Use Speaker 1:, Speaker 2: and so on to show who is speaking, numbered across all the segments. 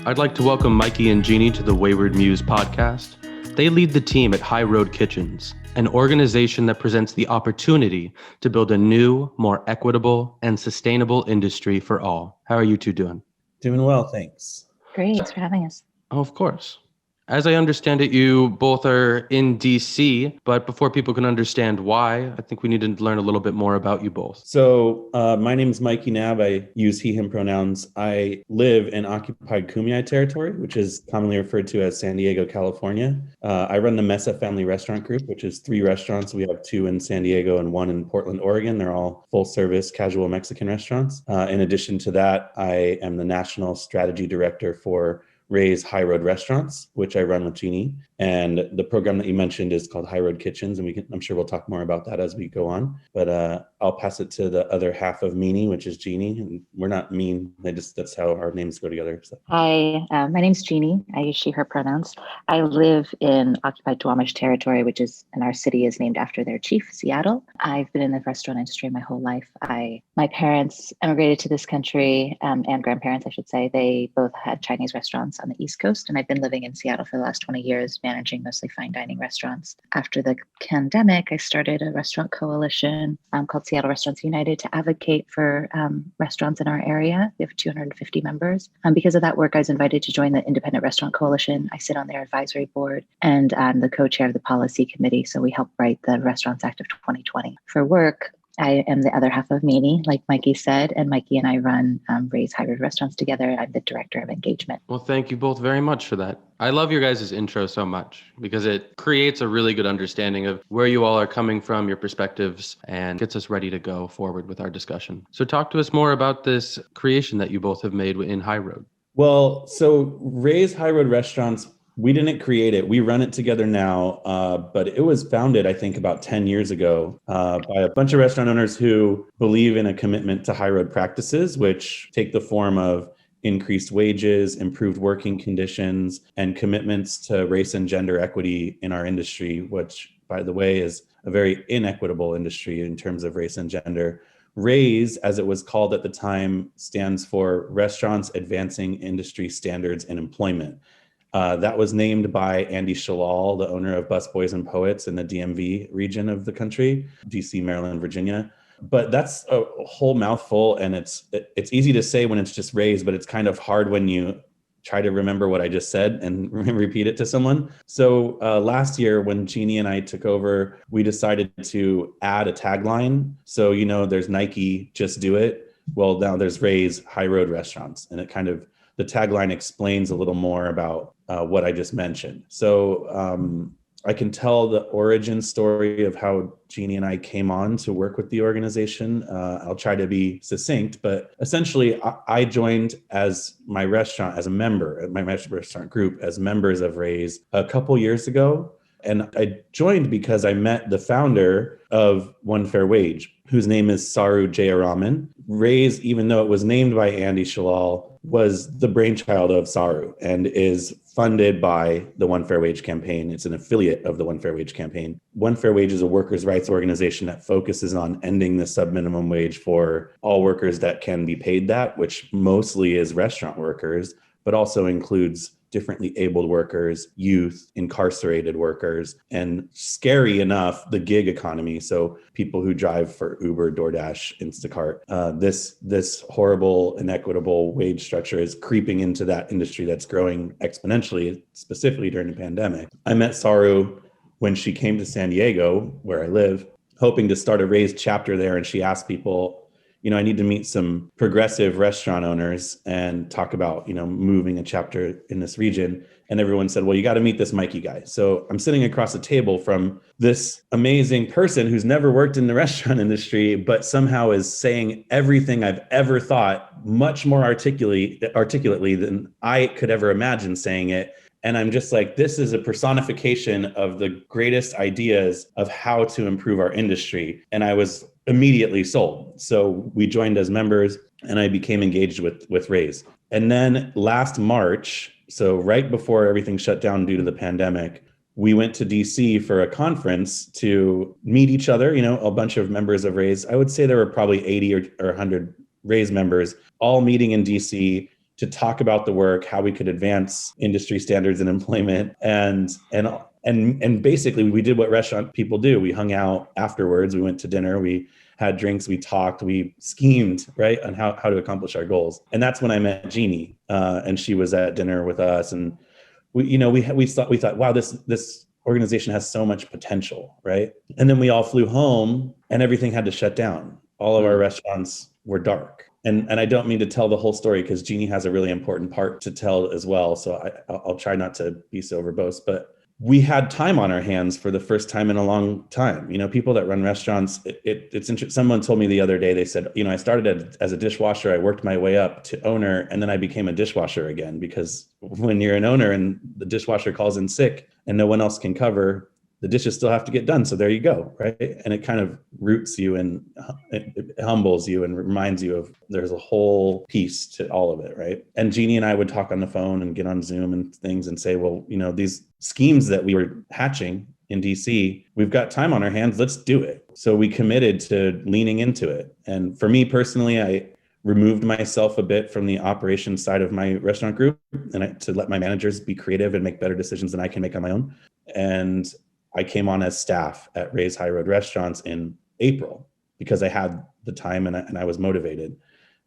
Speaker 1: I'd like to welcome Mikey and Jeanie to the Wayward Muse podcast. They lead the team at High Road Kitchens, an organization that presents the opportunity to build a new, more equitable and sustainable industry for all. How are you two doing?
Speaker 2: Doing well, thanks.
Speaker 3: Great. Thanks for having us.
Speaker 1: Oh, of course. As I understand it, you both are in DC, but before people can understand why, I think we need to learn a little bit more about you both.
Speaker 2: So my name is Mikey Nab. I use he, him pronouns. I live in occupied Kumeyaay territory, which is commonly referred to as San Diego, California. I run the Mesa Family Restaurant Group, which is 3 restaurants. We have 2 in San Diego and 1 in Portland, Oregon. They're all full-service casual Mexican restaurants. In addition to that, I am the National Strategy Director for Ray's High Road Restaurants, which I run with Jeanie. And the program that you mentioned is called High Road Kitchens, and I'm sure we'll talk more about that as we go on. But I'll pass it to the other half of Meanie, which is Jeanie. And we're not mean; that's how our names go together. So.
Speaker 3: Hi, my name's Jeanie. I use she, her pronouns. I live in occupied Duwamish territory, and our city is named after their chief, Seattle. I've been in the restaurant industry my whole life. My parents emigrated to this country, and grandparents, I should say. They both had Chinese restaurants on the East Coast, and I've been living in Seattle for the last 20 years, managing mostly fine dining restaurants. After the pandemic, I started a restaurant coalition called Seattle Restaurants United to advocate for restaurants in our area. We have 250 members. Because of that work, I was invited to join the Independent Restaurant Coalition. I sit on their advisory board, and I'm the co-chair of the policy committee. So we help write the Restaurants Act of 2020. For work, I am the other half of Meanie, like Mikey said, and Mikey and I run Ray's High Road Restaurants together. I'm the director of engagement.
Speaker 1: Well, thank you both very much for that. I love your guys' intro so much because it creates a really good understanding of where you all are coming from, your perspectives, and gets us ready to go forward with our discussion. So talk to us more about this creation that you both have made in High Road.
Speaker 2: Well, so Ray's High Road Restaurants, we didn't create it. We run it together now, but it was founded, I think, about 10 years ago by a bunch of restaurant owners who believe in a commitment to high road practices, which take the form of increased wages, improved working conditions, and commitments to race and gender equity in our industry, which, by the way, is a very inequitable industry in terms of race and gender. RAISE, as it was called at the time, stands for Restaurants Advancing Industry Standards in Employment. That was named by Andy Shalal, the owner of Busboys and Poets in the DMV region of the country, DC, Maryland, Virginia. But that's a whole mouthful, and it's easy to say when it's just RAISE, but it's kind of hard when you try to remember what I just said and repeat it to someone. So last year when Jeanie and I took over, we decided to add a tagline. So, there's Nike, just do it. Well, now there's RAISE, High Road Restaurants, and the tagline explains a little more about what I just mentioned. So I can tell the origin story of how Jeanie and I came on to work with the organization. I'll try to be succinct, but essentially I joined as my restaurant, as a member of my restaurant group, as members of RAISE a couple years ago. And I joined because I met the founder of One Fair Wage, whose name is Saru Jayaraman. RAISE, even though it was named by Andy Shalal, was the brainchild of Saru and is funded by the One Fair Wage campaign. It's an affiliate of the One Fair Wage campaign. One Fair Wage is a workers' rights organization that focuses on ending the subminimum wage for all workers that can be paid that, which mostly is restaurant workers, but also includes differently abled workers, youth, incarcerated workers, and scary enough, the gig economy. So people who drive for Uber, DoorDash, Instacart. This horrible, inequitable wage structure is creeping into that industry that's growing exponentially, specifically during the pandemic. I met Saru when she came to San Diego, where I live, hoping to start a RAISE chapter there. And she asked people, I need to meet some progressive restaurant owners and talk about, moving a chapter in this region. And everyone said, well, you got to meet this Mikey guy. So I'm sitting across the table from this amazing person who's never worked in the restaurant industry, but somehow is saying everything I've ever thought much more articulately than I could ever imagine saying it. And I'm just like, this is a personification of the greatest ideas of how to improve our industry. And I was immediately sold. So we joined as members and I became engaged with RAISE. And then last March, so right before everything shut down due to the pandemic, we went to DC for a conference to meet each other, a bunch of members of RAISE. I would say there were probably 80 or 100 RAISE members all meeting in DC to talk about the work, how we could advance industry standards in employment. And basically we did what restaurant people do. We hung out afterwards. We went to dinner. We had drinks. We talked. We schemed, right, on how to accomplish our goals. And that's when I met Jeannie, and she was at dinner with us. And we thought, wow, this organization has so much potential, right? And then we all flew home, and everything had to shut down. All of our restaurants were dark. And I don't mean to tell the whole story because Jeannie has a really important part to tell as well. So I'll try not to be so verbose, but we had time on our hands for the first time in a long time. People that run restaurants, it's interesting. Someone told me the other day, they said, I started as a dishwasher, I worked my way up to owner, and then I became a dishwasher again, because when you're an owner and the dishwasher calls in sick and no one else can cover, the dishes still have to get done. So there you go, right? And it kind of roots you and it humbles you and reminds you of there's a whole piece to all of it, right? And Jeannie and I would talk on the phone and get on Zoom and things and say, well, these schemes that we were hatching in DC, we've got time on our hands, let's do it. So we committed to leaning into it. And for me personally, I removed myself a bit from the operations side of my restaurant group and to let my managers be creative and make better decisions than I can make on my own. And I came on as staff at Ray's High Road Restaurants in April because I had the time and I was motivated.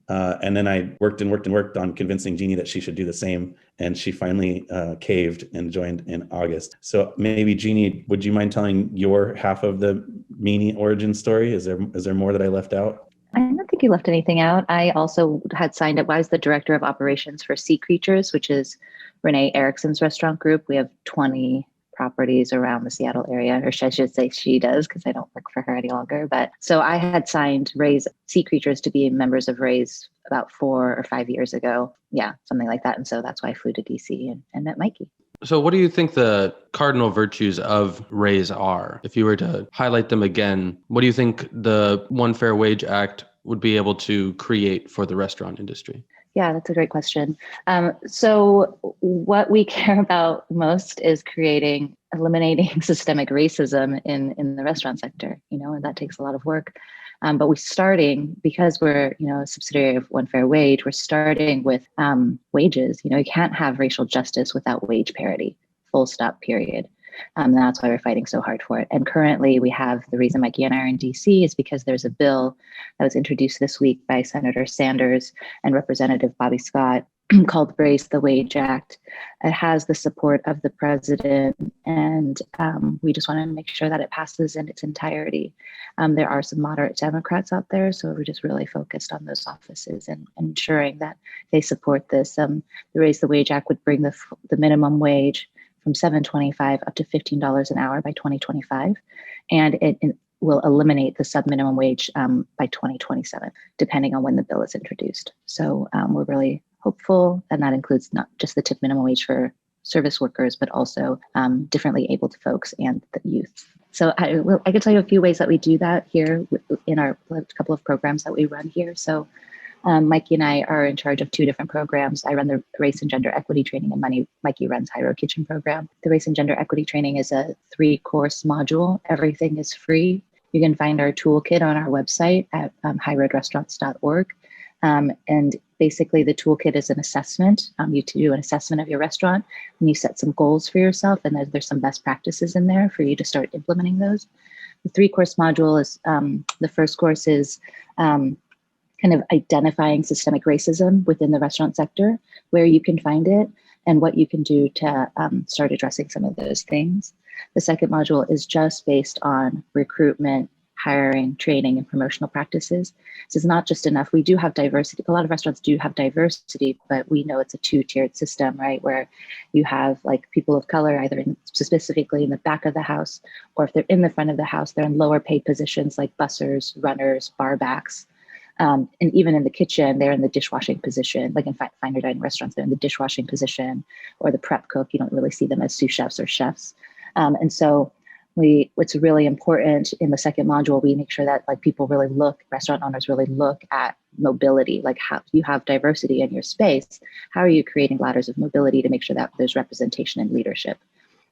Speaker 2: And then I worked on convincing Jeannie that she should do the same. And she finally caved and joined in August. So maybe Jeannie, would you mind telling your half of the Meanie origin story? Is there more that I left out?
Speaker 3: I don't think you left anything out. I also had signed up. I was the director of operations for Sea Creatures, which is Renee Erickson's restaurant group. We have 20 properties around the Seattle area, or I should say she does, because I don't work for her any longer. But so I had signed Ray's Sea Creatures to be members of Ray's about 4 or 5 years ago. Yeah, something like that. And so that's why I flew to DC and met Mikey.
Speaker 1: So what do you think the cardinal virtues of Ray's are? If you were to highlight them again, what do you think the One Fair Wage Act would be able to create for the restaurant industry?
Speaker 3: Yeah, that's a great question. So what we care about most is eliminating systemic racism in the restaurant sector, and that takes a lot of work. But because we're, a subsidiary of One Fair Wage, we're starting with wages. You can't have racial justice without wage parity, full stop, period. That's why we're fighting so hard for it. And currently the reason Mikey and I are in DC is because there's a bill that was introduced this week by Senator Sanders and Representative Bobby Scott called Raise the Wage Act. It has the support of the president, and we just want to make sure that it passes in its entirety. There are some moderate Democrats out there, so we're just really focused on those offices and ensuring that they support this. The Raise the Wage Act would bring the minimum wage from $7.25 up to $15 an hour by 2025. And it will eliminate the sub-minimum wage by 2027, depending on when the bill is introduced. So we're really hopeful, and that includes not just the tip minimum wage for service workers, but also differently abled folks and the youth. So I can tell you a few ways that we do that here in our couple of programs that we run here. So Mikey and I are in charge of 2 different programs. I run the Race and Gender Equity Training, and Mikey runs High Road Kitchen program. The Race and Gender Equity Training is a 3-course module. Everything is free. You can find our toolkit on our website at highroadrestaurants.org. And basically the toolkit is an assessment. You do an assessment of your restaurant, and you set some goals for yourself, and there's some best practices in there for you to start implementing those. The 3-course module is, the first course is kind of identifying systemic racism within the restaurant sector, where you can find it and what you can do to start addressing some of those things. The second module is just based on recruitment, hiring, training, and promotional practices. This is not just enough. We do have diversity. A lot of restaurants do have diversity, but we know it's a 2-tiered system, right? Where you have people of color, either specifically in the back of the house, or if they're in the front of the house, they're in lower paid positions like bussers, runners, barbacks. And even in the kitchen, they're in the dishwashing position. Like in finer dining restaurants, they're in the dishwashing position, or the prep cook. You don't really see them as sous chefs or chefs. And so what's really important in the second module, we make sure that restaurant owners really look at mobility, like how you have diversity in your space. How are you creating ladders of mobility to make sure that there's representation and leadership?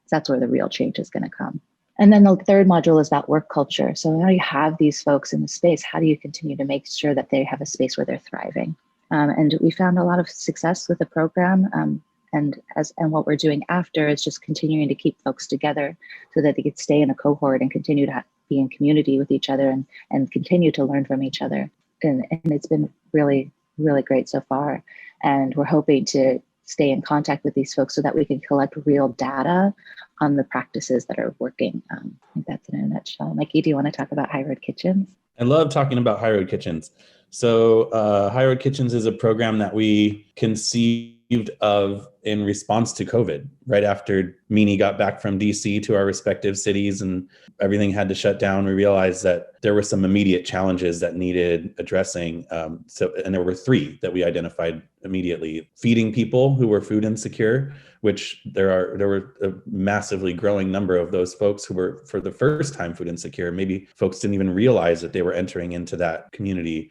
Speaker 3: So that's where the real change is going to come. And then the third module is about work culture. So now you have these folks in the space. How do you continue to make sure that they have a space where they're thriving? And we found a lot of success with the program. And what we're doing after is just continuing to keep folks together so that they could stay in a cohort and continue to be in community with each other and continue to learn from each other. And it's been really, really great so far. And we're hoping to stay in contact with these folks so that we can collect real data on the practices that are working. I think that's in a nutshell. Mikey, do you want to talk about High Road Kitchens?
Speaker 2: I love talking about High Road Kitchens. So High Road Kitchens is a program that we conceived of in response to COVID. Right after Meanie got back from DC to our respective cities and everything had to shut down, we realized that there were some immediate challenges that needed addressing. And there were three that we identified immediately: feeding people who were food insecure, which there were a massively growing number of those folks who were for the first time food insecure. Maybe folks didn't even realize that they were entering into that community.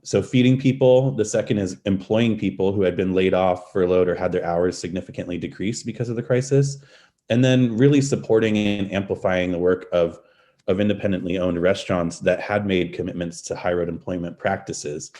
Speaker 2: So feeding people. The second is employing people who had been laid off, furloughed, or had their hours significantly decreased because of the crisis. And then really supporting and amplifying the work of independently owned restaurants that had made commitments to high road employment practices.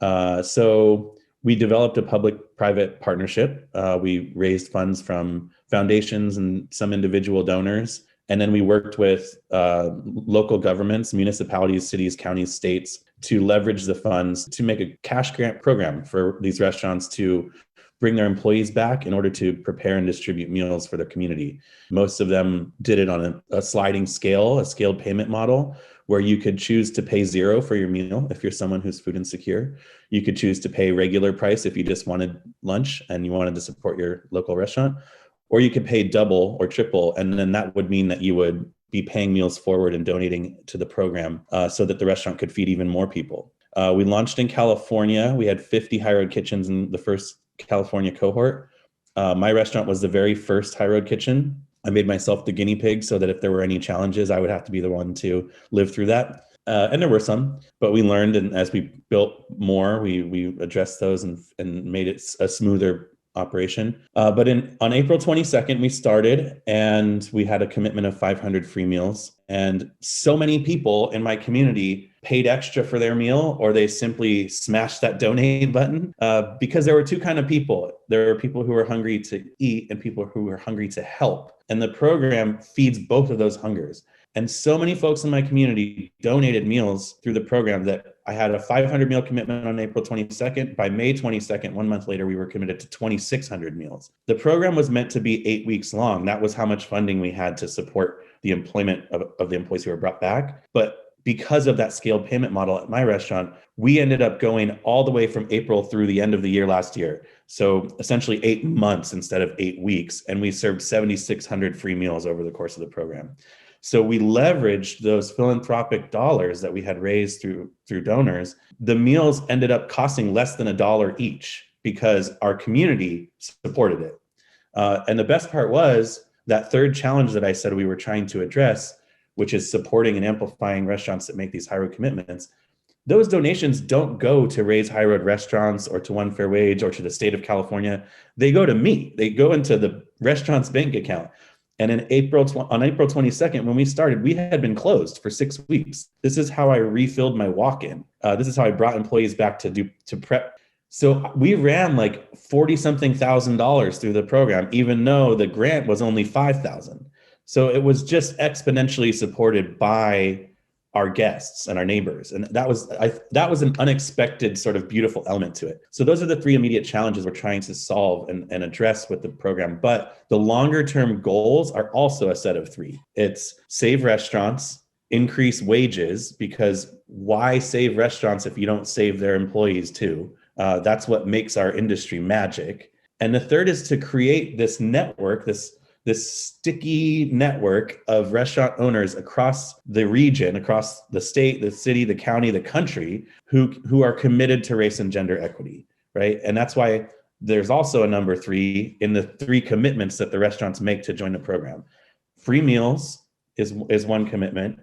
Speaker 2: So we developed a public-private partnership. We raised funds from foundations and some individual donors. And then we worked with local governments, municipalities, cities, counties, states to leverage the funds to make a cash grant program for these restaurants to bring their employees back in order to prepare and distribute meals for their community. Most of them did it on a sliding scale, a scaled payment model, where you could choose to pay $0 for your meal if you're someone who's food insecure. You could choose to pay regular price if you just wanted lunch and you wanted to support your local restaurant, or you could pay double or triple, and then that would mean that you would be paying meals forward and donating to the program so that the restaurant could feed even more people. We launched in California. We had 50 High Road Kitchens in the first California cohort. My restaurant was the very first High Road Kitchen. I made myself the guinea pig so that if there were any challenges, I would have to be the one to live through that. And there were some, but we learned, and as we built more, we addressed those and made it a smoother operation. But on April 22nd, we started and we had a commitment of 500 free meals. And so many people in my community paid extra for their meal, or they simply smashed that donate button because there were two kinds of people. There were people who were hungry to eat and people who were hungry to help. And the program feeds both of those hungers. And so many folks in my community donated meals through the program that I had a 500 meal commitment on April 22nd. By May 22nd, 1 month later, we were committed to 2,600 meals. The program was meant to be 8 weeks long. That was how much funding we had to support the employment of the employees who were brought back. But because of that scaled payment model at my restaurant, we ended up going all the way from April through the end of the year last year. So essentially 8 months instead of 8 weeks. And we served 7,600 free meals over the course of the program. So we leveraged those philanthropic dollars that we had raised through donors. The meals ended up costing less than $1 each because our community supported it. And the best part was that third challenge that I said we were trying to address, which is supporting and amplifying restaurants that make these high road commitments. Those donations don't go to raise high road restaurants or to One Fair Wage or to the state of California. They go to me. They go into the restaurant's bank account. And on April 22nd, when we started, we had been closed for 6 weeks. This is how I refilled my walk-in. This is how I brought employees back to prep. So we ran like $40-something thousand through the program, even though the grant was only $5,000. So it was just exponentially supported by our guests and our neighbors. And that was an unexpected sort of beautiful element to it. So those are the three immediate challenges we're trying to solve and address with the program. But the longer term goals are also a set of three. It's save restaurants, increase wages, because why save restaurants if you don't save their employees too? That's what makes our industry magic. And the third is to create this network, this sticky network of restaurant owners across the region, across the state, the city, the county, the country, who are committed to race and gender equity, right? And that's why there's also a number 3 in the 3 commitments that the restaurants make to join the program. Free meals is one commitment.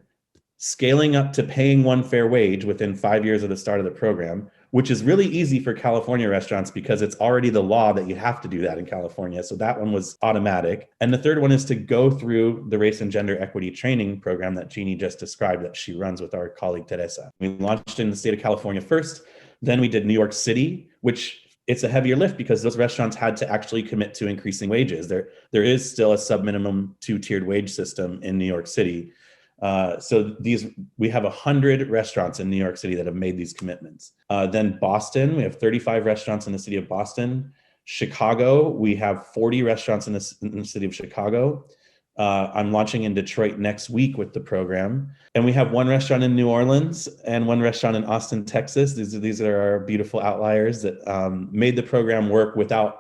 Speaker 2: Scaling up to paying one fair wage within 5 years of the start of the program, which is really easy for California restaurants because it's already the law that you have to do that in California. So that one was automatic. And the third one is to go through the race and gender equity training program that Jeanie just described that she runs with our colleague Teresa. We launched in the state of California first. Then we did New York City, which it's a heavier lift because those restaurants had to actually commit to increasing wages. There is still a sub-minimum 2-tiered wage system in New York City. So we have 100 restaurants in New York City that have made these commitments. Then Boston, we have 35 restaurants in the city of Boston. Chicago, we have 40 restaurants in the city of Chicago. I'm launching in Detroit next week with the program. And we have 1 restaurant in New Orleans and 1 restaurant in Austin, Texas. These are our beautiful outliers that made the program work without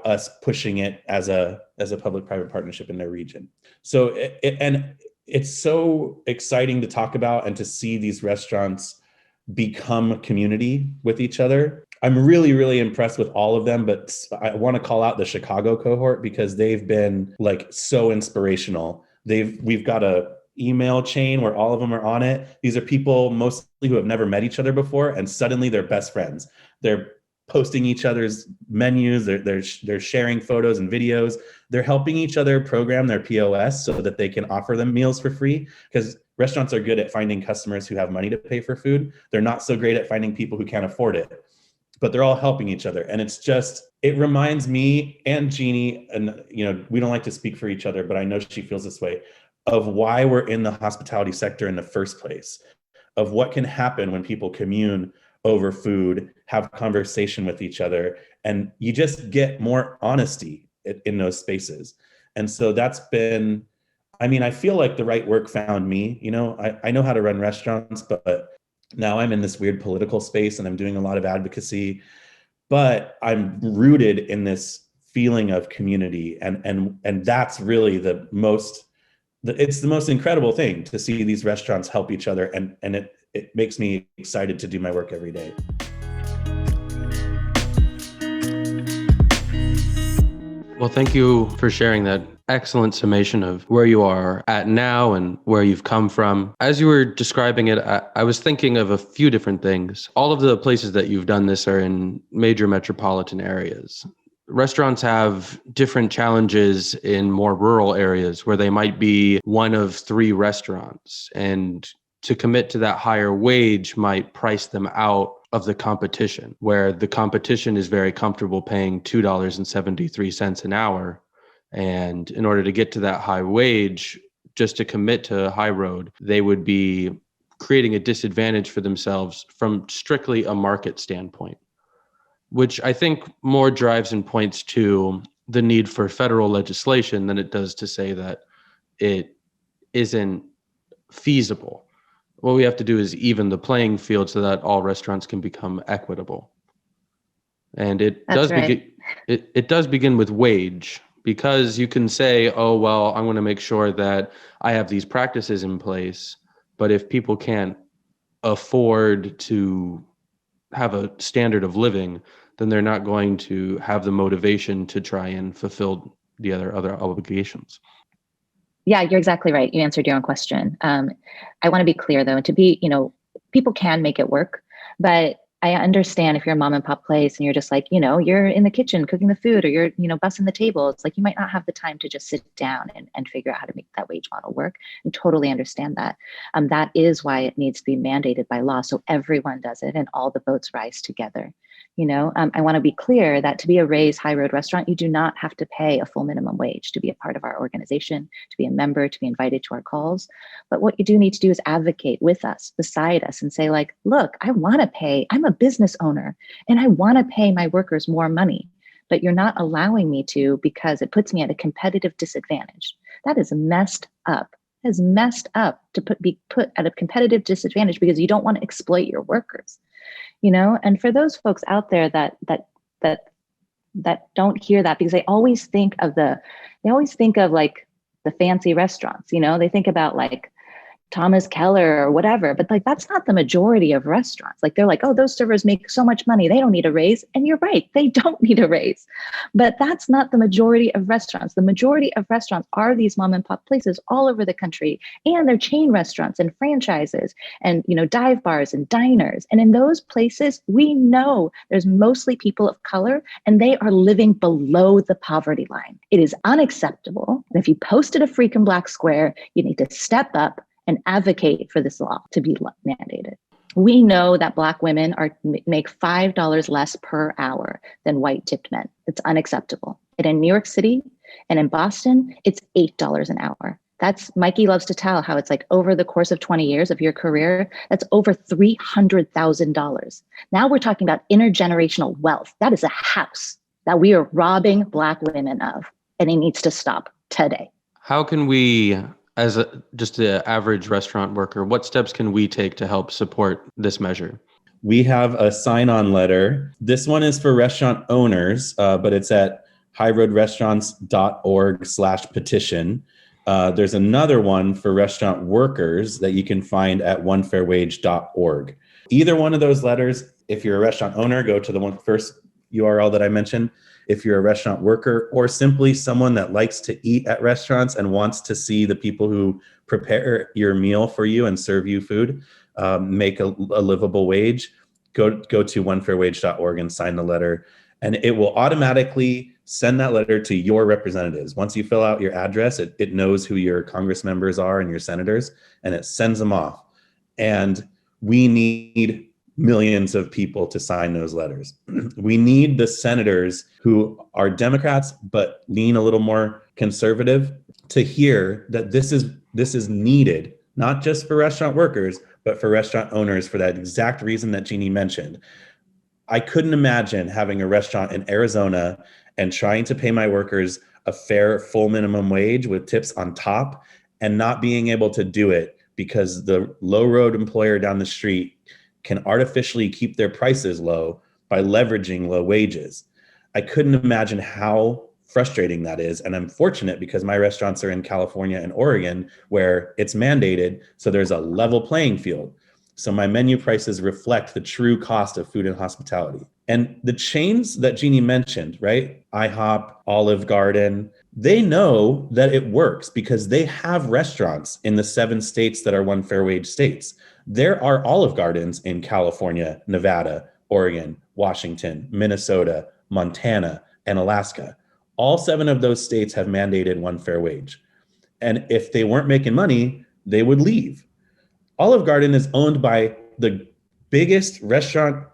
Speaker 2: us pushing it as a public-private partnership in their region. So it's so exciting to talk about and to see these restaurants become a community with each other. I'm really, really impressed with all of them, but I want to call out the Chicago cohort because they've been like so inspirational. We've got a email chain where all of them are on it. These are people mostly who have never met each other before, and suddenly they're best friends. They're posting each other's menus. They're sharing photos and videos. They're helping each other program their POS so that they can offer them meals for free, because restaurants are good at finding customers who have money to pay for food. They're not so great at finding people who can't afford it, but they're all helping each other. And it reminds me and Jeannie, and we don't like to speak for each other, but I know she feels this way, of why we're in the hospitality sector in the first place, of what can happen when people commune over food, have conversation with each other, and you just get more honesty in those spaces. And so that's been, I feel like the right work found me. I know how to run restaurants, but now I'm in this weird political space and I'm doing a lot of advocacy, but I'm rooted in this feeling of community. And that's really it's the most incredible thing to see these restaurants help each other. And it makes me excited to do my work every day.
Speaker 1: Well, thank you for sharing that excellent summation of where you are at now and where you've come from. As you were describing it, I was thinking of a few different things. All of the places that you've done this are in major metropolitan areas. Restaurants have different challenges in more rural areas where they might be one of 3 restaurants, and to commit to that higher wage might price them out of the competition, where the competition is very comfortable paying $2.73 an hour. And in order to get to that high wage, just to commit to high road, they would be creating a disadvantage for themselves from strictly a market standpoint, which I think more drives and points to the need for federal legislation than it does to say that it isn't feasible. What we have to do is even the playing field so that all restaurants can become equitable. And it does begin with wage, because you can say, oh, well, I'm going to make sure that I have these practices in place. But if people can't afford to have a standard of living, then they're not going to have the motivation to try and fulfill the other obligations.
Speaker 3: Yeah, you're exactly right. You answered your own question. I want to be clear, though, people can make it work, but I understand if you're a mom and pop place and you're just like, you're in the kitchen cooking the food, or you're, bussing the table. It's like, you might not have the time to just sit down and figure out how to make that wage model work. And totally understand that. That is why it needs to be mandated by law. So everyone does it and all the boats rise together. I want to be clear that to be a Ray's High Road restaurant, you do not have to pay a full minimum wage to be a part of our organization, to be a member, to be invited to our calls. But what you do need to do is advocate with us, beside us, and say, like, look, I'm a business owner and I want to pay my workers more money, but you're not allowing me to because it puts me at a competitive disadvantage. That is messed up. It is messed up to be put at a competitive disadvantage because you don't want to exploit your workers. And for those folks out there that don't hear that, because they always think of like the fancy restaurants, they think about like Thomas Keller or whatever, but like that's not the majority of restaurants. Like they're like, oh, those servers make so much money, they don't need a raise. And you're right, they don't need a raise. But that's not the majority of restaurants. The majority of restaurants are these mom and pop places all over the country, and they're chain restaurants and franchises and dive bars and diners. And in those places, we know there's mostly people of color and they are living below the poverty line. It is unacceptable. And if you posted a freaking black square, you need to step up and advocate for this law to be mandated. We know that Black women make $5 less per hour than white tipped men. It's unacceptable. And in New York City and in Boston, it's $8 an hour. That's Mikey loves to tell how it's like over the course of 20 years of your career, that's over $300,000. Now we're talking about intergenerational wealth. That is a house that we are robbing Black women of, and it needs to stop today.
Speaker 1: How can we, as just an average restaurant worker, what steps can we take to help support this measure?
Speaker 2: We have a sign-on letter. This one is for restaurant owners, but it's at highroadrestaurants.org/petition. There's another one for restaurant workers that you can find at onefairwage.org. Either one of those letters, if you're a restaurant owner, go to the one first URL that I mentioned. If you're a restaurant worker or simply someone that likes to eat at restaurants and wants to see the people who prepare your meal for you and serve you food make a livable wage, go to onefairwage.org and sign the letter. And it will automatically send that letter to your representatives. Once you fill out your address, it knows who your Congress members are and your senators, and it sends them off. And we need millions of people to sign those letters. We need the senators who are Democrats but lean a little more conservative to hear that this is needed, not just for restaurant workers, but for restaurant owners for that exact reason that Jeannie mentioned. I couldn't imagine having a restaurant in Arizona and trying to pay my workers a fair full minimum wage with tips on top and not being able to do it because the low road employer down the street can artificially keep their prices low by leveraging low wages. I couldn't imagine how frustrating that is. And I'm fortunate because my restaurants are in California and Oregon where it's mandated. So there's a level playing field. So my menu prices reflect the true cost of food and hospitality. And the chains that Jeannie mentioned, right? IHOP, Olive Garden, they know that it works because they have restaurants in the 7 states that are one fair wage states. There are Olive Gardens in California, Nevada, Oregon, Washington, Minnesota, Montana, and Alaska. All 7 of those states have mandated one fair wage. And if they weren't making money, they would leave. Olive Garden is owned by the biggest private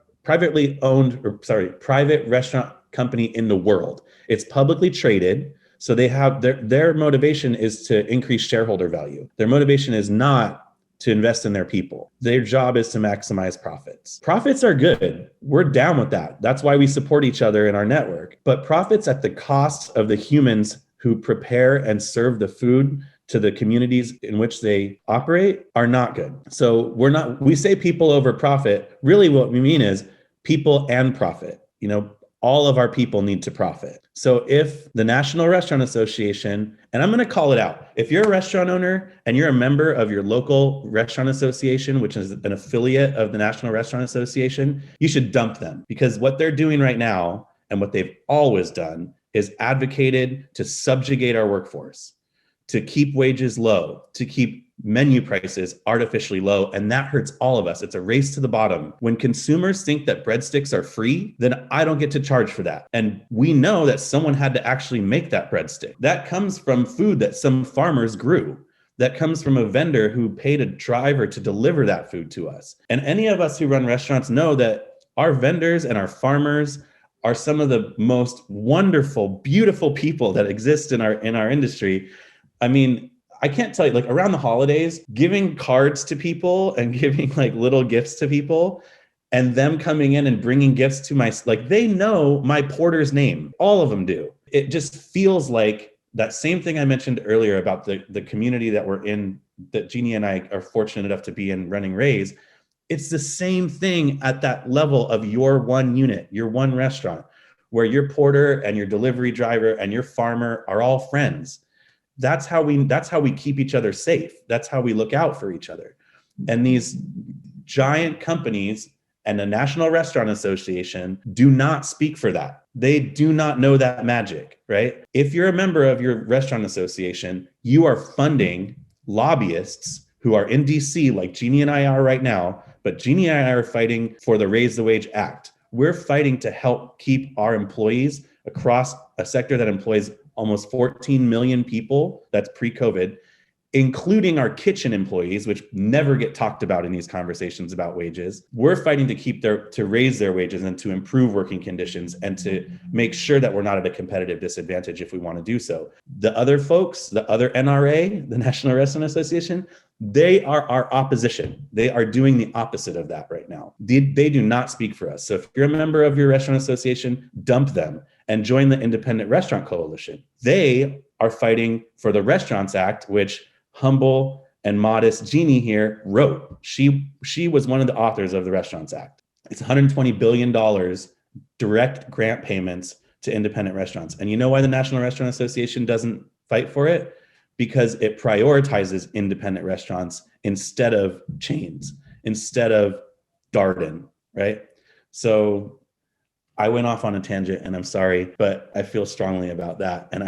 Speaker 2: restaurant company in the world. It's publicly traded. So they have their motivation is to increase shareholder value. Their motivation is not to invest in their people. Their job is to maximize profits. Profits are good. We're down with that. That's why we support each other in our network. But profits at the cost of the humans who prepare and serve the food to the communities in which they operate are not good. So we say people over profit. Really what we mean is people and profit. All of our people need to profit. So if the National Restaurant Association, and I'm going to call it out, if you're a restaurant owner and you're a member of your local restaurant association, which is an affiliate of the National Restaurant Association, you should dump them because what they're doing right now and what they've always done is advocated to subjugate our workforce, to keep wages low, to keep menu prices artificially low, and that hurts all of us. It's a race to the bottom. When consumers think that breadsticks are free, then I don't get to charge for that. And we know that someone had to actually make that breadstick. That comes from food that some farmers grew. That comes from a vendor who paid a driver to deliver that food to us. And any of us who run restaurants know that our vendors and our farmers are some of the most wonderful, beautiful people that exist in our industry. I mean, I can't tell you, like around the holidays, giving cards to people and giving like little gifts to people and them coming in and bringing gifts to they know my porter's name. All of them do. It just feels like that same thing I mentioned earlier about the community that we're in, that Jeannie and I are fortunate enough to be in running Raise. It's the same thing at that level of your one unit, your one restaurant, where your porter and your delivery driver and your farmer are all friends. That's how we keep each other safe. That's how we look out for each other. And these giant companies and the National Restaurant Association do not speak for that. They do not know that magic, right? If you're a member of your restaurant association, you are funding lobbyists who are in DC like Jeannie and I are right now, but Jeannie and I are fighting for the Raise the Wage Act. We're fighting to help keep our employees across a sector that employs almost 14 million people, that's pre-COVID. including our kitchen employees, which never get talked about in these conversations about wages. We're fighting to raise their wages and to improve working conditions and to make sure that we're not at a competitive disadvantage if we want to do so. The other folks, the other NRA, the National Restaurant Association, they are our opposition. They are doing the opposite of that right now. They do not speak for us. So if you're a member of your restaurant association, dump them and join the Independent Restaurant Coalition. They are fighting for the Restaurants Act, which humble and modest Jeanie here wrote. She was one of the authors of the Restaurants Act. It's $120 billion direct grant payments to independent restaurants. And you know why the National Restaurant Association doesn't fight for it? Because it prioritizes independent restaurants instead of chains, instead of Darden, right? So I went off on a tangent and I'm sorry, but I feel strongly about that. And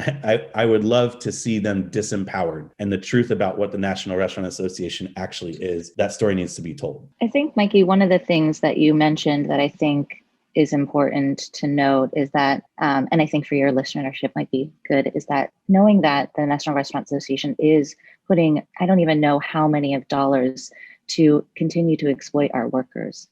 Speaker 2: I would love to see them disempowered. And the truth about what the National Restaurant Association actually is, that story needs to be told.
Speaker 3: I think, Mikey, one of the things that you mentioned that I think is important to note is that, and I think for your listenership might be good, is that knowing that the National Restaurant Association is putting, I don't even know how many of dollars to continue to exploit our workers,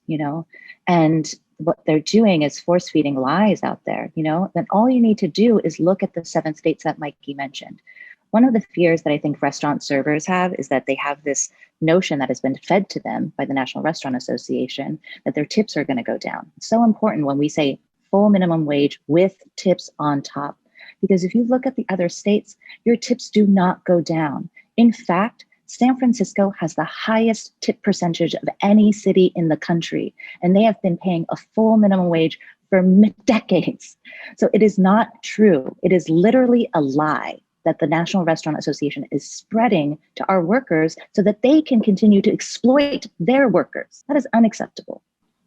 Speaker 3: and what they're doing is force feeding lies out there, then all you need to do is look at the 7 states that Mikey mentioned. One of the fears that I think restaurant servers have is that they have this notion that has been fed to them by the National Restaurant Association that their tips are going to go down. It's so important when we say full minimum wage with tips on top, because if you look at the other states, your tips do not go down. In fact, San Francisco has the highest tip percentage of any city in the country, and they have been paying a full minimum wage for decades. So it is not true. It is literally a lie that the National Restaurant Association is spreading to our workers so that they can continue to exploit their workers. That is unacceptable.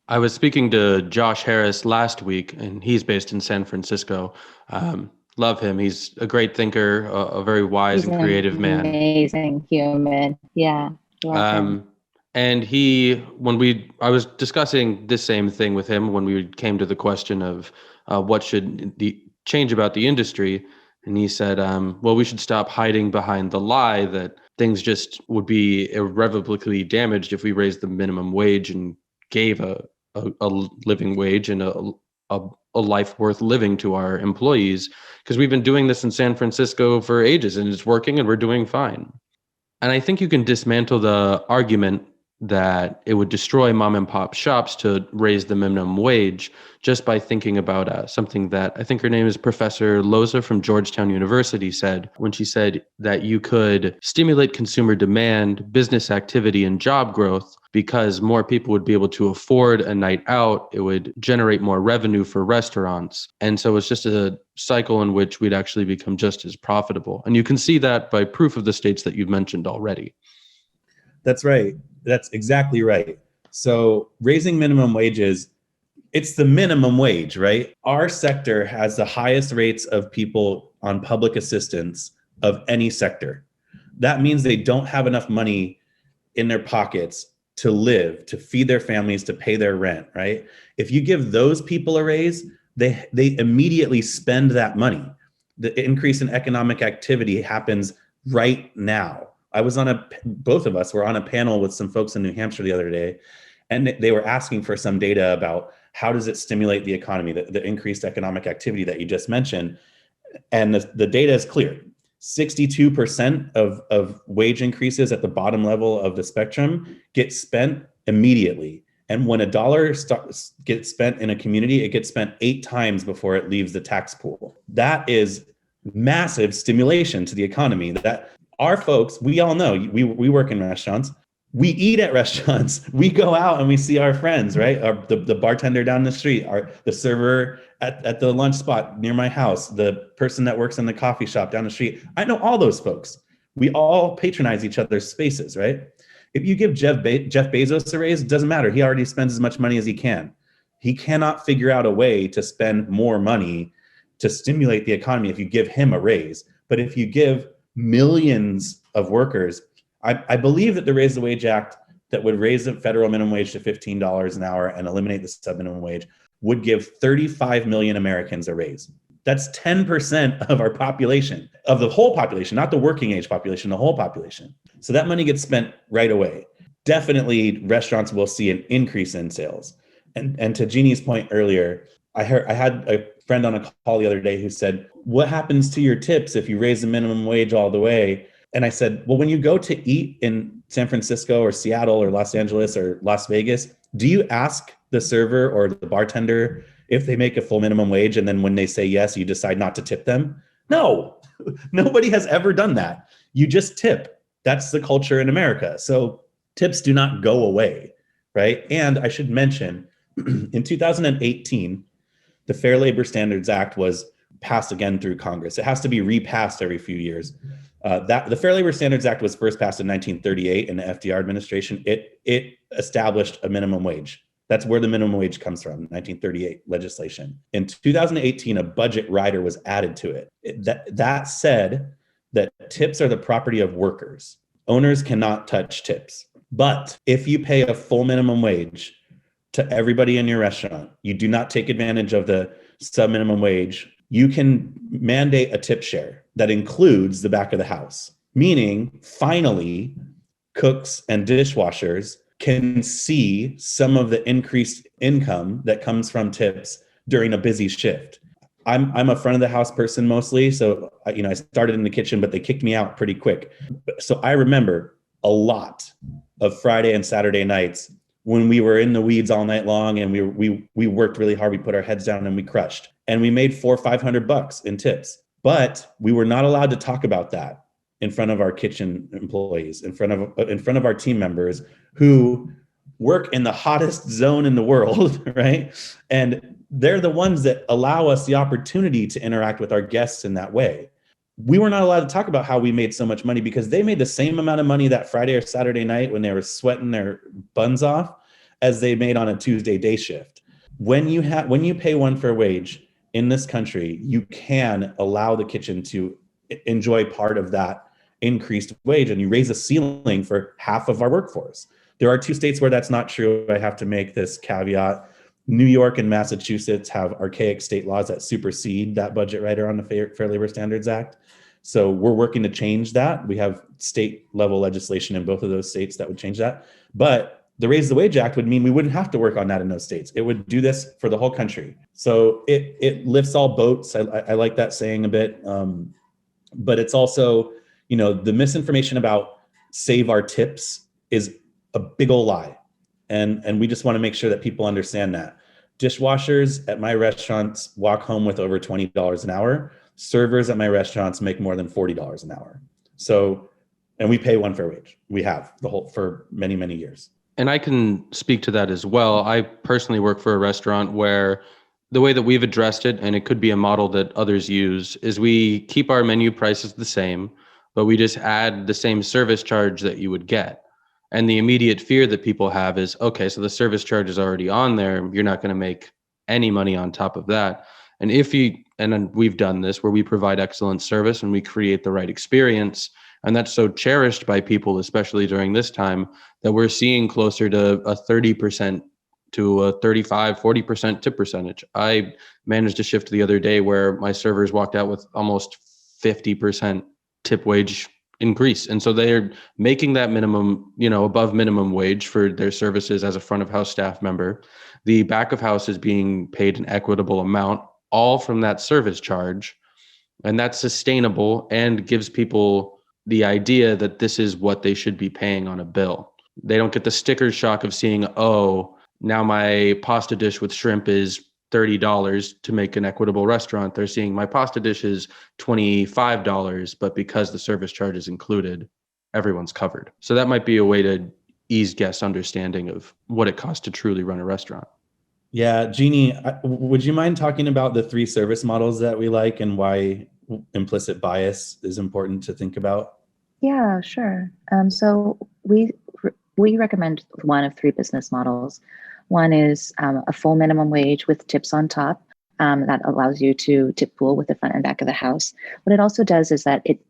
Speaker 1: I was speaking to Josh Harris last week, and he's based in San Francisco. Love him. He's a great thinker, a very wise and creative man.
Speaker 3: Amazing human. Yeah.
Speaker 1: And I was discussing this same thing with him when we came to the question of what should change about the industry. And he said, well, we should stop hiding behind the lie that things just would be irrevocably damaged if we raised the minimum wage and gave a living wage and a life worth living to our employees, because we've been doing this in San Francisco for ages and it's working and we're doing fine. And I think you can dismantle the argument that it would destroy mom and pop shops to raise the minimum wage just by thinking about something that I think her name is Professor Loza from Georgetown University said when she said that you could stimulate consumer demand, business activity, and job growth because more people would be able to afford a night out. It would generate more revenue for restaurants. And so it's just a cycle in which we'd actually become just as profitable. And you can see that by proof of the states that you've mentioned already.
Speaker 2: That's right. That's exactly right. So raising minimum wages, it's the minimum wage, right? Our sector has the highest rates of people on public assistance of any sector. That means they don't have enough money in their pockets to live, to feed their families, to pay their rent, right? If you give those people a raise, they immediately spend that money. The increase in economic activity happens right now. Both of us were on a panel with some folks in New Hampshire the other day, and they were asking for some data about how does it stimulate the economy, the increased economic activity that you just mentioned. And the data is clear. 62% of wage increases at the bottom level of the spectrum get spent immediately. And when a dollar gets spent in a community, it gets spent 8 times before it leaves the tax pool. That is massive stimulation to the economy. That our folks, we all know, we work in restaurants. We eat at restaurants. We go out and we see our friends, right? The bartender down the street, the server at the lunch spot near my house, the person that works in the coffee shop down the street. I know all those folks. We all patronize each other's spaces, right? If you give Jeff Bezos a raise, it doesn't matter. He already spends as much money as he can. He cannot figure out a way to spend more money to stimulate the economy if you give him a raise. But if you give millions of workers, I believe that the Raise the Wage Act that would raise the federal minimum wage to $15 an hour and eliminate the sub-minimum wage would give 35 million Americans a raise. That's 10% of our population, of the whole population, not the working age population, the whole population. So that money gets spent right away. Definitely restaurants will see an increase in sales. And to Jeannie's point earlier, I had a friend on a call the other day who said, what happens to your tips if you raise the minimum wage all the way? And I said, well, when you go to eat in San Francisco or Seattle or Los Angeles or Las Vegas, do you ask the server or the bartender if they make a full minimum wage? And then when they say yes, you decide not to tip them? No, nobody has ever done that. You just tip. That's the culture in America. So tips do not go away, right? And I should mention, in 2018, the Fair Labor Standards Act was passed again through Congress. It has to be repassed every few years. The Fair Labor Standards Act was first passed in 1938 in the FDR administration. It established a minimum wage. That's where the minimum wage comes from, 1938 legislation. In 2018, a budget rider was added to it. That said that tips are the property of workers. Owners cannot touch tips. But if you pay a full minimum wage to everybody in your restaurant, you do not take advantage of the sub-minimum wage, you can mandate a tip share that includes the back of the house. Meaning, finally, cooks and dishwashers can see some of the increased income that comes from tips during a busy shift. I'm a front of the house person mostly. So, I started in the kitchen, but they kicked me out pretty quick. So I remember a lot of Friday and Saturday nights when we were in the weeds all night long and we worked really hard. We put our heads down and we crushed, and we made $400 or $500 in tips. But we were not allowed to talk about that in front of our kitchen employees, in front of our team members who work in the hottest zone in the world, right? And they're the ones that allow us the opportunity to interact with our guests in that way. We were not allowed to talk about how we made so much money because they made the same amount of money that Friday or Saturday night when they were sweating their buns off as they made on a Tuesday day shift. When you pay one fair wage in this country, you can allow the kitchen to enjoy part of that increased wage, and you raise a ceiling for half of our workforce. There are 2 states where that's not true. I have to make this caveat. New York and Massachusetts have archaic state laws that supersede that budget rider on the Fair Labor Standards Act. So we're working to change that. We have state level legislation in both of those states that would change that. But the Raise the Wage Act would mean we wouldn't have to work on that in those states. It would do this for the whole country. So it lifts all boats. I like that saying a bit. But it's also, the misinformation about save our tips is a big old lie. And we just want to make sure that people understand that. Dishwashers at my restaurants walk home with over $20 an hour. Servers at my restaurants make more than $40 an hour. So, and we pay one fair wage. We have for many, many years.
Speaker 1: And I can speak to that as well. I personally work for a restaurant where the way that we've addressed it, and it could be a model that others use, is we keep our menu prices the same, but we just add the same service charge that you would get. And the immediate fear that people have is, okay, so the service charge is already on there. You're not going to make any money on top of that. And and we've done this where we provide excellent service and we create the right experience. And that's so cherished by people, especially during this time, that we're seeing closer to a 30% to a 35, 40% tip percentage. I managed a shift the other day where my servers walked out with almost 50% tip wage increase. And so they're making that minimum, above minimum wage for their services as a front of house staff member. The back of house is being paid an equitable amount, all from that service charge. And that's sustainable and gives people the idea that this is what they should be paying on a bill. They don't get the sticker shock of seeing, oh, now my pasta dish with shrimp is $30 to make an equitable restaurant. They're seeing my pasta dish is $25, but because the service charge is included, everyone's covered. So that might be a way to ease guests' understanding of what it costs to truly run a restaurant.
Speaker 2: Yeah, Jeannie, would you mind talking about the 3 service models that we like and why implicit bias is important to think about?
Speaker 3: Yeah, sure. So we recommend one of 3 business models. One is a full minimum wage with tips on top. That allows you to tip pool with the front and back of the house. What it also does is that it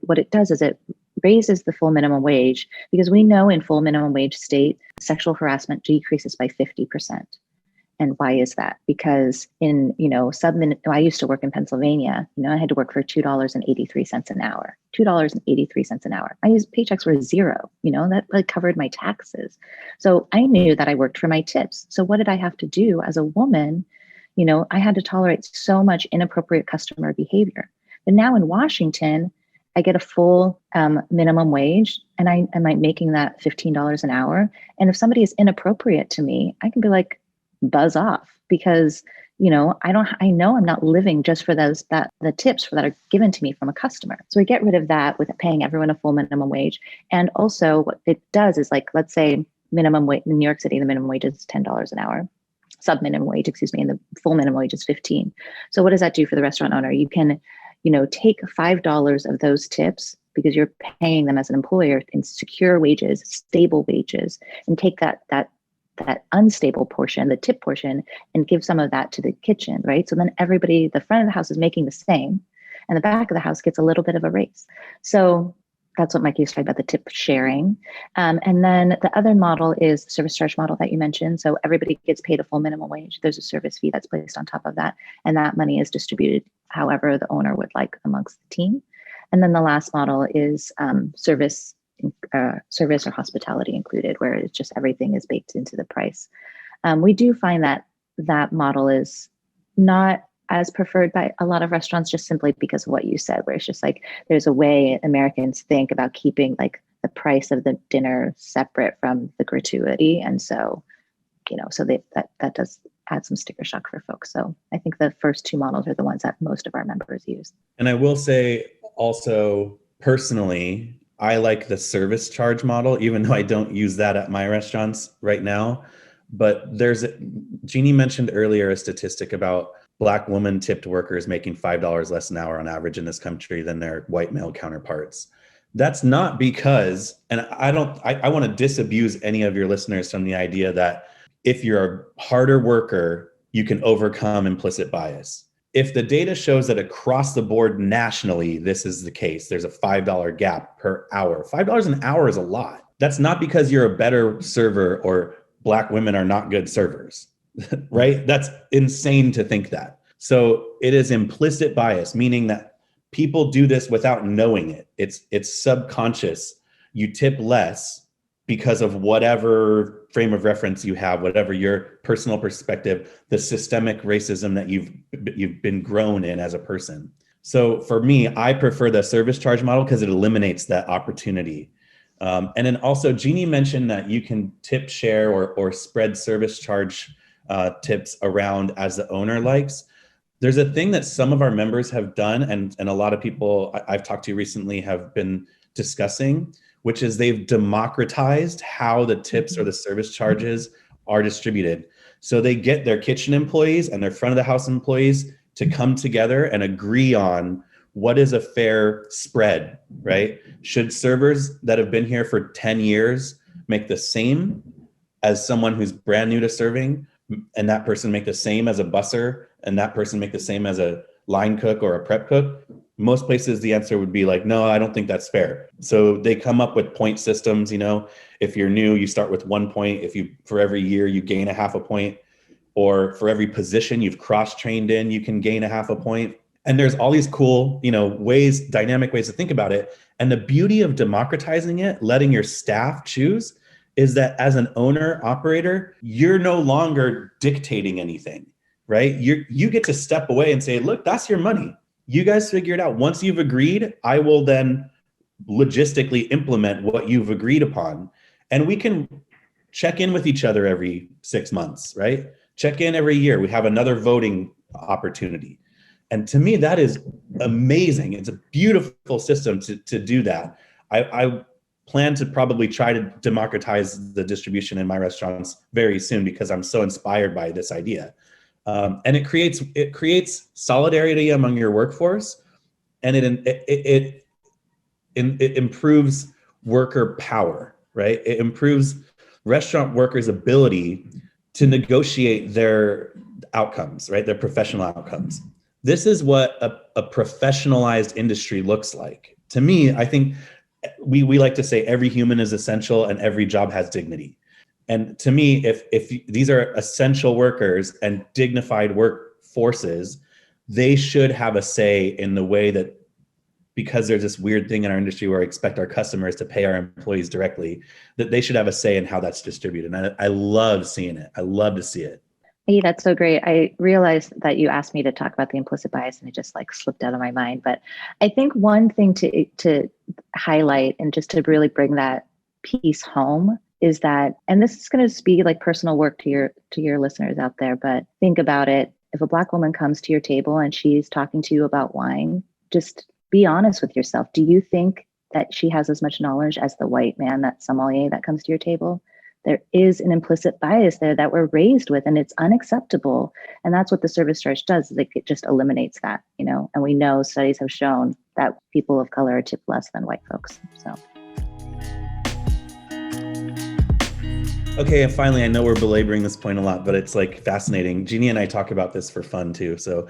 Speaker 3: raises the full minimum wage, because we know in full minimum wage state, sexual harassment decreases by 50%. And why is that? Because in, I used to work in Pennsylvania, I had to work for $2.83 an hour, $2.83 an hour. My paychecks were zero, that like covered my taxes. So I knew that I worked for my tips. So what did I have to do as a woman? I had to tolerate so much inappropriate customer behavior. But now in Washington, I get a full minimum wage, and I'm like making that $15 an hour. And if somebody is inappropriate to me, I can be like, buzz off, because I know I'm not living just for the tips that are given to me from a customer. So we get rid of that with paying everyone a full minimum wage. And also what it does is, like, let's say minimum wage in New York City, the minimum wage is $10 an hour. Sub minimum wage, and the full minimum wage is 15. So what does that do for the restaurant owner? You can, take $5 of those tips, because you're paying them as an employer in secure wages, stable wages, and take that unstable portion, the tip portion, and give some of that to the kitchen, right? So then everybody, the front of the house is making the same, and the back of the house gets a little bit of a raise. So that's what Mikey was talking about, the tip sharing. And then the other model is the service charge model that you mentioned. So everybody gets paid a full minimum wage. There's a service fee that's placed on top of that, and that money is distributed however the owner would like amongst the team. And then the last model is service or hospitality included, where it's just everything is baked into the price. We do find that model is not as preferred by a lot of restaurants, just simply because of what you said, where it's just like there's a way Americans think about keeping like the price of the dinner separate from the gratuity. And so, that does add some sticker shock for folks. So I think the first two models are the ones that most of our members use.
Speaker 2: And I will say also, personally, I like the service charge model, even though I don't use that at my restaurants right now. But Jeanie mentioned earlier a statistic about Black woman tipped workers making $5 less an hour on average in this country than their white male counterparts. That's not because, and I want to disabuse any of your listeners from the idea that if you're a harder worker, you can overcome implicit bias. If the data shows that across the board nationally, this is the case, there's a $5 gap per hour. $5 an hour is a lot. That's not because you're a better server or Black women are not good servers, right? That's insane to think that. So it is implicit bias, meaning that people do this without knowing it. It's subconscious. You tip less because of whatever frame of reference you have, whatever your personal perspective, the systemic racism that you've been grown in as a person. So for me, I prefer the service charge model because it eliminates that opportunity. And then also Jeanie mentioned that you can tip share or spread service charge tips around as the owner likes. There's a thing that some of our members have done, and a lot of people I've talked to recently have been discussing, which is they've democratized how the tips or the service charges are distributed. So they get their kitchen employees and their front of the house employees to come together and agree on what is a fair spread, right? Should servers that have been here for 10 years make the same as someone who's brand new to serving, and that person make the same as a busser, and that person make the same as a line cook or a prep cook? Most places the answer would be like, no, I don't think that's fair. So they come up with point systems. If you're new, you start with 1 point. For every year you gain a half a point, or for every position you've cross-trained in, you can gain a half a point. And there's all these cool, dynamic ways to think about it. And the beauty of democratizing it, letting your staff choose, is that as an owner operator, you're no longer dictating anything, right? You get to step away and say, look, that's your money. You guys figure it out. Once you've agreed, I will then logistically implement what you've agreed upon. And we can check in with each other every 6 months, right? Check in every year. We have another voting opportunity. And to me, that is amazing. It's a beautiful system to do that. I plan to probably try to democratize the distribution in my restaurants very soon because I'm so inspired by this idea. And it creates solidarity among your workforce, and it improves worker power, right? It improves restaurant workers' ability to negotiate their outcomes, right? Their professional outcomes. This is what a professionalized industry looks like. To me, I think we like to say every human is essential and every job has dignity. And to me, if these are essential workers and dignified workforces, they should have a say in the way that, because there's this weird thing in our industry where we expect our customers to pay our employees directly, that they should have a say in how that's distributed. And I love seeing it. I love to see it.
Speaker 3: Hey, that's so great. I realized that you asked me to talk about the implicit bias and it just like slipped out of my mind. But I think one thing to highlight and just to really bring that piece home is that, and this is going to be like personal work to your listeners out there, but think about it. If a Black woman comes to your table and she's talking to you about wine, just be honest with yourself. Do you think that she has as much knowledge as the white man, that sommelier that comes to your table? There is an implicit bias there that we're raised with, and it's unacceptable. And that's what the service charge does, is it just eliminates that, and we know studies have shown that people of color are tipped less than white folks. So.
Speaker 2: Okay, and finally, I know we're belaboring this point a lot, but it's like fascinating. Jeanie and I talk about this for fun too. So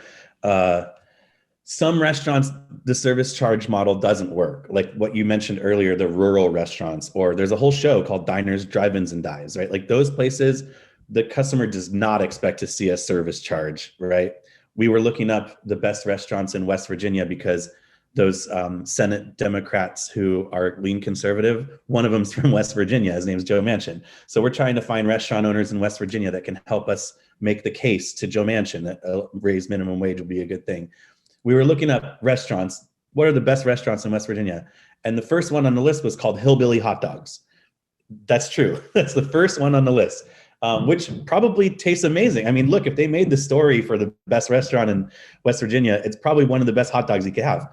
Speaker 2: some restaurants, the service charge model doesn't work. Like what you mentioned earlier, the rural restaurants, or there's a whole show called Diners, Drive-ins, and Dives, right? Like those places, the customer does not expect to see a service charge, right? We were looking up the best restaurants in West Virginia because those Senate Democrats who are lean conservative, one of them's from West Virginia. His name's Joe Manchin. So we're trying to find restaurant owners in West Virginia that can help us make the case to Joe Manchin that a raised minimum wage would be a good thing. We were looking up restaurants. What are the best restaurants in West Virginia? And the first one on the list was called Hillbilly Hot Dogs. That's true. That's the first one on the list, which probably tastes amazing. I mean, look, if they made the story for the best restaurant in West Virginia, it's probably one of the best hot dogs you could have.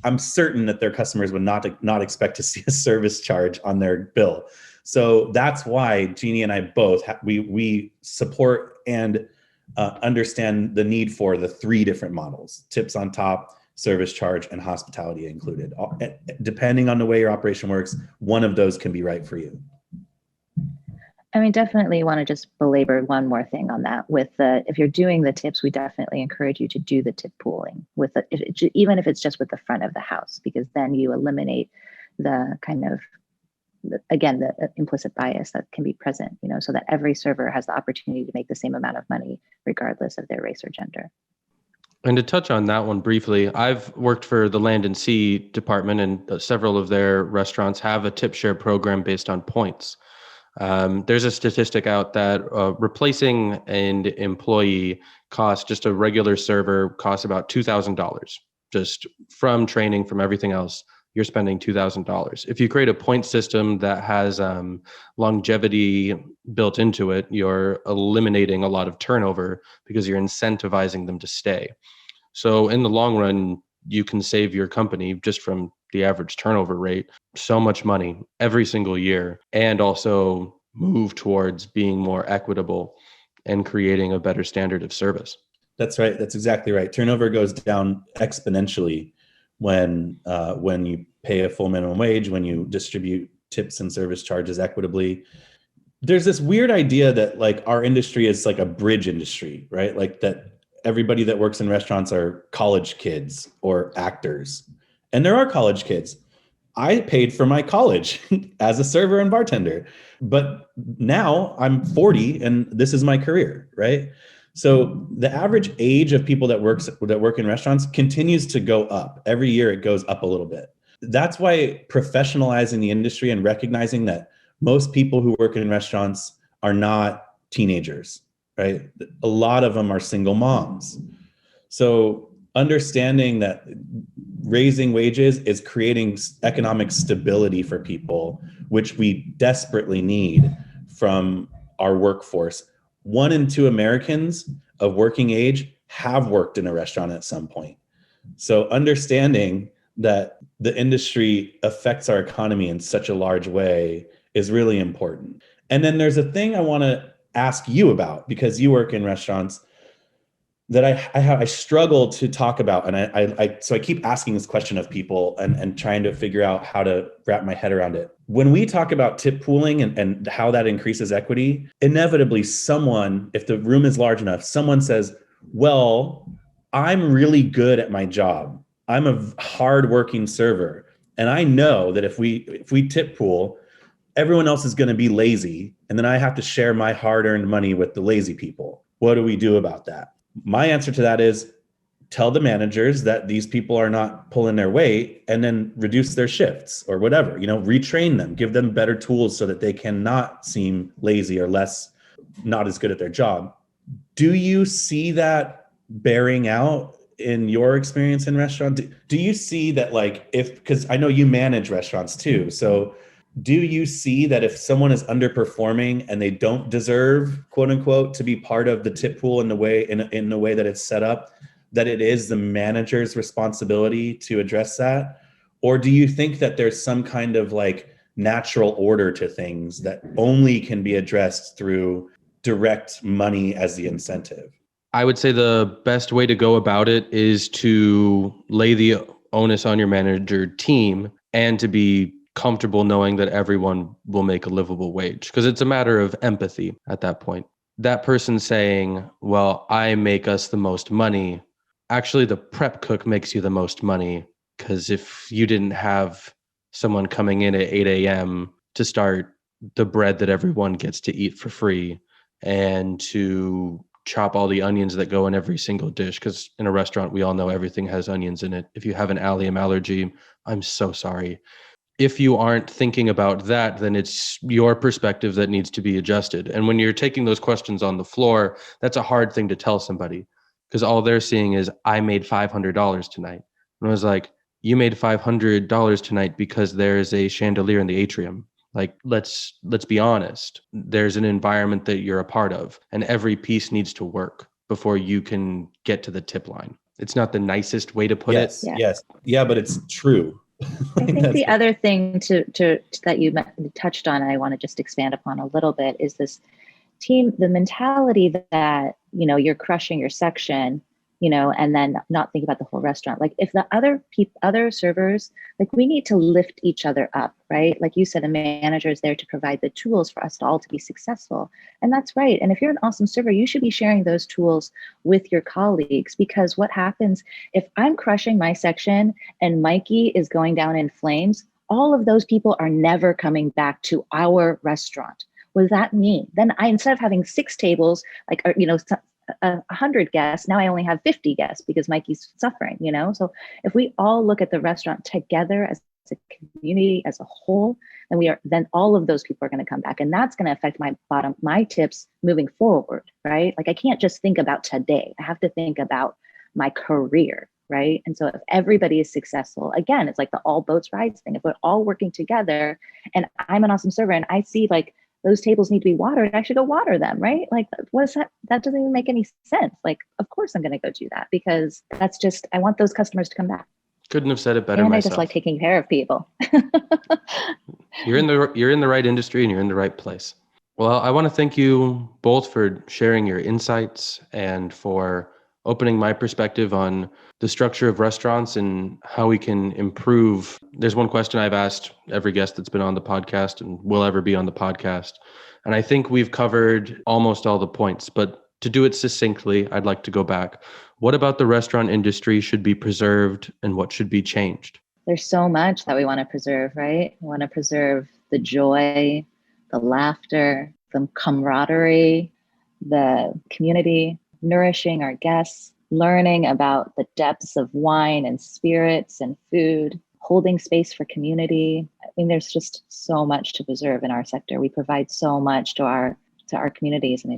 Speaker 2: I'm certain that their customers would not expect to see a service charge on their bill. So that's why Jeanie and I both, we support and understand the need for the three different models: tips on top, service charge, and hospitality included. Depending on the way your operation works, one of those can be right for you.
Speaker 3: I mean, definitely want to just belabor one more thing on that. If you're doing the tips, we definitely encourage you to do the tip pooling even if it's just with the front of the house, because then you eliminate the kind of, again, the implicit bias that can be present, so that every server has the opportunity to make the same amount of money regardless of their race or gender.
Speaker 1: And to touch on that one briefly, I've worked for the Land and Sea department, and several of their restaurants have a tip share program based on points. There's a statistic out that replacing an employee costs, just a regular server costs about $2,000. Just from training, from everything else, you're spending $2,000. If you create a point system that has longevity built into it, you're eliminating a lot of turnover because you're incentivizing them to stay. So in the long run, you can save your company just from the average turnover rate so much money every single year, and also move towards being more equitable and creating a better standard of service.
Speaker 2: That's right. That's exactly right. Turnover goes down exponentially when you pay a full minimum wage, when you distribute tips and service charges equitably. There's this weird idea that like our industry is like a bridge industry, right? Like that everybody that works in restaurants are college kids or actors. And there are college kids. I paid for my college as a server and bartender, but now I'm 40 and this is my career, right? So the average age of people that work in restaurants continues to go up. Every year it goes up a little bit. That's why professionalizing the industry and recognizing that most people who work in restaurants are not teenagers, right? A lot of them are single moms. So understanding that raising wages is creating economic stability for people, which we desperately need from our workforce. 1 in 2 Americans of working age have worked in a restaurant at some point. So understanding that the industry affects our economy in such a large way is really important. And then there's a thing I want to ask you about, because you work in restaurants, that I struggle to talk about. And so I keep asking this question of people and trying to figure out how to wrap my head around it. When we talk about tip pooling and how that increases equity, inevitably someone, if the room is large enough, someone says, well, I'm really good at my job. I'm a hardworking server. And I know that if we tip pool, everyone else is going to be lazy. And then I have to share my hard-earned money with the lazy people. What do we do about that? My answer to that is tell the managers that these people are not pulling their weight and then reduce their shifts or whatever, retrain them, give them better tools so that they cannot seem lazy or not as good at their job. Do you see that bearing out in your experience in restaurants? Do you see that, like, because I know you manage restaurants too, so do you see that if someone is underperforming and they don't deserve, quote unquote, to be part of the tip pool in the way that it's set up, that it is the manager's responsibility to address that? Or do you think that there's some kind of like natural order to things that only can be addressed through direct money as the incentive?
Speaker 1: I would say the best way to go about it is to lay the onus on your manager team and to be comfortable knowing that everyone will make a livable wage, because it's a matter of empathy at that point. That person saying, well, I make us the most money. Actually, the prep cook makes you the most money, because if you didn't have someone coming in at 8 a.m. to start the bread that everyone gets to eat for free and to chop all the onions that go in every single dish, because in a restaurant, we all know everything has onions in it. If you have an allium allergy, I'm so sorry. If you aren't thinking about that, then it's your perspective that needs to be adjusted. And when you're taking those questions on the floor, that's a hard thing to tell somebody, because all they're seeing is, I made $500 tonight. And I was like, you made $500 tonight because there's a chandelier in the atrium. Like, let's be honest. There's an environment that you're a part of, and every piece needs to work before you can get to the tip line. It's not the nicest way to put it.
Speaker 2: Yes. Yeah, but it's true.
Speaker 3: I think the other thing to that you touched on, and I want to just expand upon a little bit, is this team, the mentality that, you're crushing your section, and then not think about the whole restaurant. Like, if the other servers, like, we need to lift each other up, right? Like you said, the manager is there to provide the tools for us all to be successful. And that's right. And if you're an awesome server, you should be sharing those tools with your colleagues, because what happens if I'm crushing my section and Mikey is going down in flames, all of those people are never coming back to our restaurant. What does that mean? Then instead of having 6 tables, 100 guests, now I only have 50 guests because Mikey's suffering, So if we all look at the restaurant together as a community, as a whole, then all of those people are going to come back, and that's going to affect my tips moving forward, right? Like, I can't just think about today. I have to think about my career, right? And so if everybody is successful, again, it's like the all boats rise thing. If we're all working together and I'm an awesome server and I see like those tables need to be watered, I should go water them, right? Like, what is that? That doesn't even make any sense. Like, of course I'm going to go do that, because that's just, I want those customers to come back.
Speaker 1: Couldn't have said it better
Speaker 3: and
Speaker 1: myself.
Speaker 3: I just like taking care of people.
Speaker 1: You're in the right industry and you're in the right place. Well, I want to thank you both for sharing your insights and for opening my perspective on the structure of restaurants and how we can improve. There's one question I've asked every guest that's been on the podcast and will ever be on the podcast. And I think we've covered almost all the points, but to do it succinctly, I'd like to go back. What about the restaurant industry should be preserved and what should be changed?
Speaker 3: There's so much that we want to preserve, right? We want to preserve the joy, the laughter, the camaraderie, the community, nourishing our guests, learning about the depths of wine and spirits and food, holding space for community. I mean, there's just so much to preserve in our sector. We provide so much to our communities, and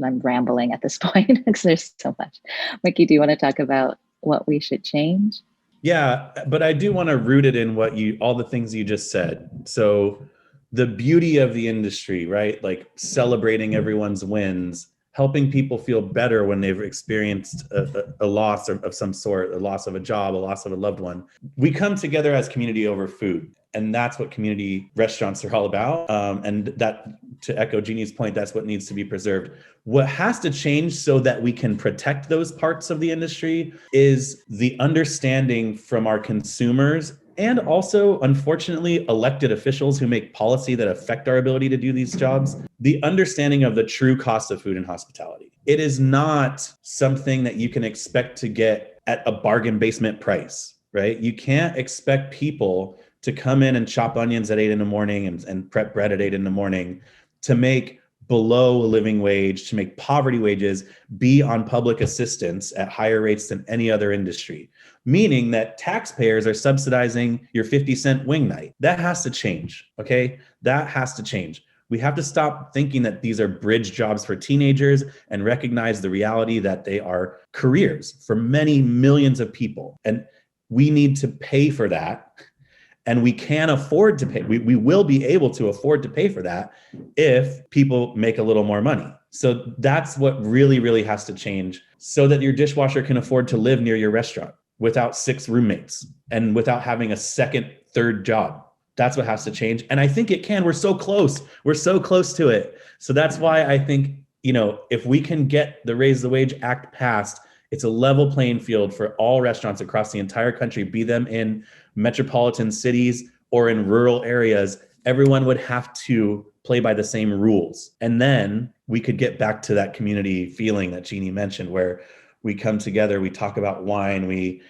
Speaker 3: I'm rambling at this point because there's so much. Mikey, do you want to talk about what we should change?
Speaker 2: Yeah, but I do want to root it in all the things you just said. So the beauty of the industry, right? Like celebrating everyone's wins, helping people feel better when they've experienced a loss of some sort, a loss of a job, a loss of a loved one. We come together as community over food. And that's what community restaurants are all about. And that, to echo Jeannie's point, that's what needs to be preserved. What has to change so that we can protect those parts of the industry is the understanding from our consumers and also, unfortunately, elected officials who make policy that affect our ability to do these jobs, the understanding of the true cost of food and hospitality. It is not something that you can expect to get at a bargain basement price, right? You can't expect people to come in and chop onions at 8 in the morning and prep bread at 8 in the morning, to make below a living wage, to make poverty wages be on public assistance at higher rates than any other industry, meaning that taxpayers are subsidizing your 50-cent wing night. That has to change, okay? That has to change. We have to stop thinking that these are bridge jobs for teenagers and recognize the reality that they are careers for many millions of people. And we need to pay for that. And we can afford to pay. We will be able to afford to pay for that if people make a little more money. So that's what really, really has to change, so that your dishwasher can afford to live near your restaurant without 6 roommates and without having a second, third job. That's what has to change. And I think it can. We're so close. We're so close to it. So that's why I think, if we can get the Raise the Wage Act passed, it's a level playing field for all restaurants across the entire country, be them in metropolitan cities or in rural areas. Everyone would have to play by the same rules. And then we could get back to that community feeling that Jeanie mentioned, where we come together, we talk about wine, we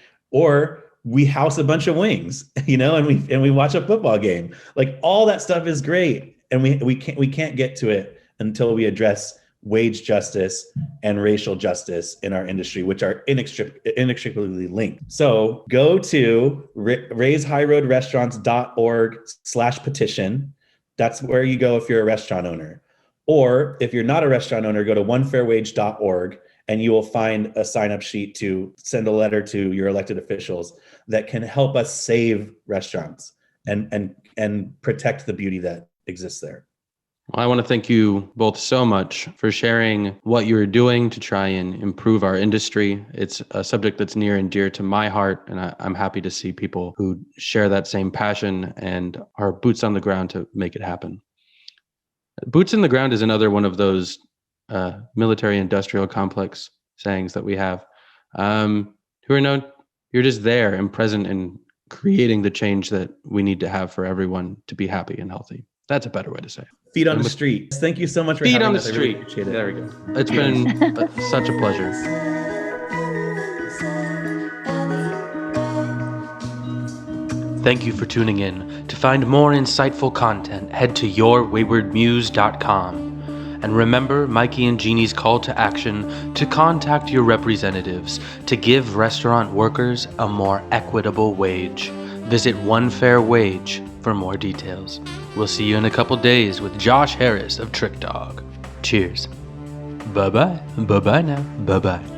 Speaker 2: house a bunch of wings, and we watch a football game. Like, all that stuff is great. And we can't get to it until we address wage justice and racial justice in our industry, which are inextricably linked. So go to raisehighroadrestaurants.org/petition. That's where you go if you're a restaurant owner. Or if you're not a restaurant owner, go to onefairwage.org and you will find a sign-up sheet to send a letter to your elected officials that can help us save restaurants and protect the beauty that exists there.
Speaker 1: Well, I want to thank you both so much for sharing what you're doing to try and improve our industry. It's a subject that's near and dear to my heart, and I'm happy to see people who share that same passion and are boots on the ground to make it happen. Boots in the ground is another one of those military-industrial complex sayings that we have. You're just there and present and creating the change that we need to have for everyone to be happy and healthy. That's a better way to say it.
Speaker 2: Feet on the street. Thank you so much for
Speaker 1: having
Speaker 2: on
Speaker 1: us.
Speaker 2: the street. I really appreciate it.
Speaker 1: There we go. It's been such a pleasure. Thank you for tuning in. To find more insightful content, head to yourwaywardmuse.com. And remember Mikey and Jeanie's call to action to contact your representatives to give restaurant workers a more equitable wage. Visit One Fair Wage for more details. We'll see you in a couple days with Josh Harris of Trick Dog. Cheers. Bye-bye. Bye-bye now. Bye-bye.